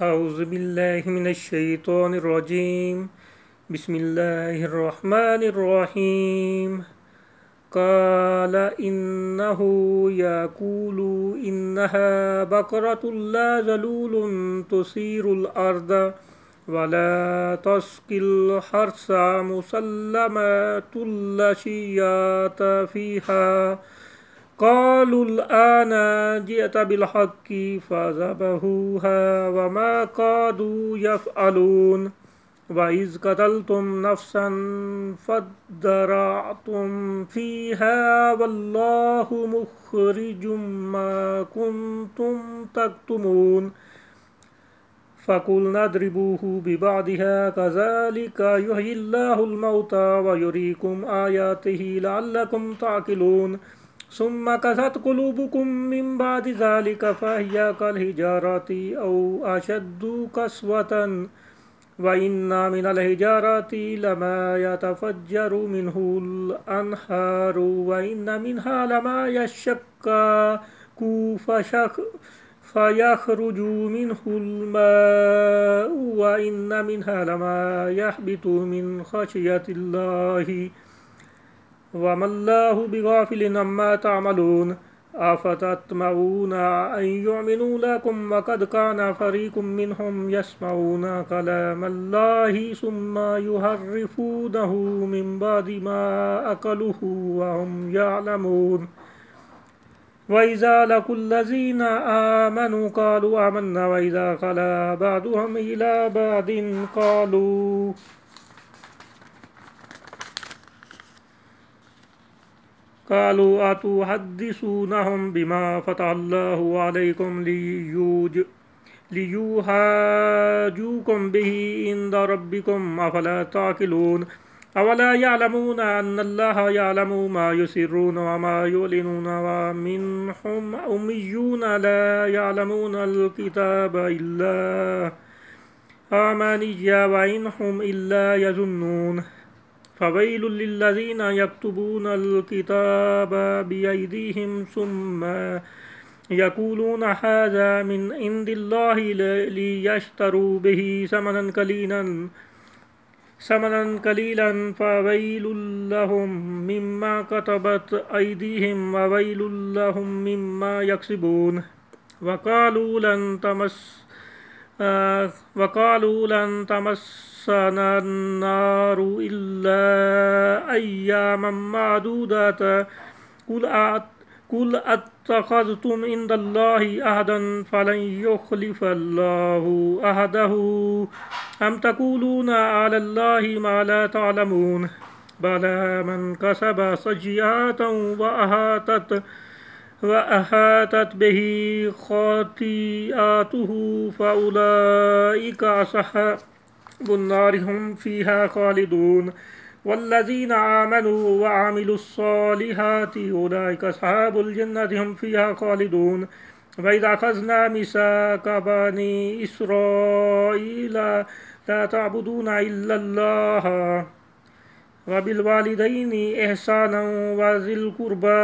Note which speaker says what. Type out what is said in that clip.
Speaker 1: أعوذ بالله من الشيطان الرجيم. بسم الله الرحمن الرحيم. قال إنه يقول إنها بقرة لا ذلول تثير الأرض ولا تسقي الحرث مسلمة لا شياط فيها. قالوا الآن جئت بالحق فذبحوها وما كادوا يفعلون. وإذ قتلتم نفسا فادارأتم فيها والله مخرج ما كنتم تكتمون. فقلنا اضربوه ببعضها كذلك يحيي الله الموتى ويريكم آياته لعلكم تعقلون. ثم قست قلوبكم من بعد ذلك فهي كالحجارة أو أشد قسوة وإن من الحجارة لما يتفجر منه الأنهار وإن منها لما يشقق فيخرج منه الماء وإن منها لما يهبط من خشية الله وما الله بغافل عما تعملون. أفتطمعون أن يؤمنوا لكم وقد كان فريق منهم يسمعون كلام الله ثم يحرفونه من بعد ما أكلوه وهم يعلمون. وإذا لقوا الذين آمنوا قالوا آمنا وإذا خلا بعضهم إلى بعض قالوا أتحدثونهم بما فتح الله عليكم ليحاجوكم به عند ربكم أفلا تعقلون. أولا يعلمون أن الله يعلم ما يسرون وما يعلنون. ومنهم أميون لا يعلمون الكتاب إلا أماني وإن هم إلا يظنون. فويل للذين يكتبون الكتاب بأيديهم ثم يقولون هذا من عند الله ليشتروا به ثمنا قليلا فويل لهم مما كتبت أيديهم وويل لهم مما يكسبون. وقالوا لن تمسنا النار إلا أياما معدودة قل أتخذتم عند الله عهدا فلن يخلف الله عهده أم تقولون على الله ما لا تعلمون. بلى من كسب سيئات وأحاطت به خطيئاته فأولئك أصحاب النار هم فيها خالدون. والذين آمنوا وعملوا الصالحات أولئك أصحاب الجنة هم فيها خالدون. وإذا أخذنا ميثاق بني إسرائيل لا تعبدون إلا الله وبالوالدين إحسانا وذي القربى